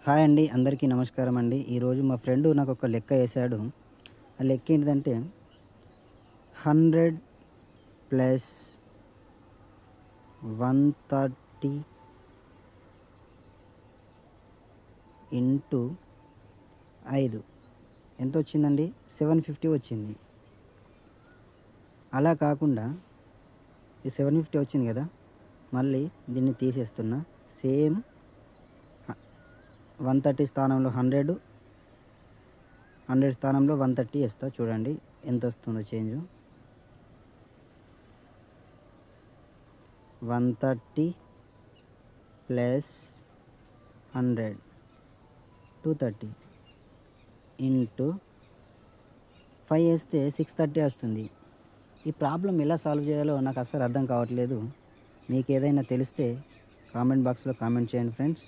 Hi అండి. అందరికీ నమస్కారం అండి. ఈరోజు మా ఫ్రెండు నాకొక లెక్క ఏశాడు. ఆ లెక్క ఏంటిదంటే 100 ప్లస్ 130 ఇంటూ 5 ఎంతొచ్చిందండి? 750 వచ్చింది. అలా కాకుండా ఈ 750 వచ్చింది కదా! మళ్ళీ దీన్ని తీసేస్తున్నా. సేమ్ 130 స్థానంలో 100 స్థానంలో 130 ఏస్తా. చూడండి ఎంతొస్తుందో చేంజు. 130 ప్లస్ 100 230 ఇంటూ 5 వేస్తే 630 వస్తుంది. ఈ ప్రాబ్లం ఎలా సాల్వ్ చేయాలో నాకు అస్సలు అర్థం కావట్లేదు. మీకు ఏదైనా తెలిస్తే కామెంట్ బాక్స్లో కామెంట్ చేయండి ఫ్రెండ్స్.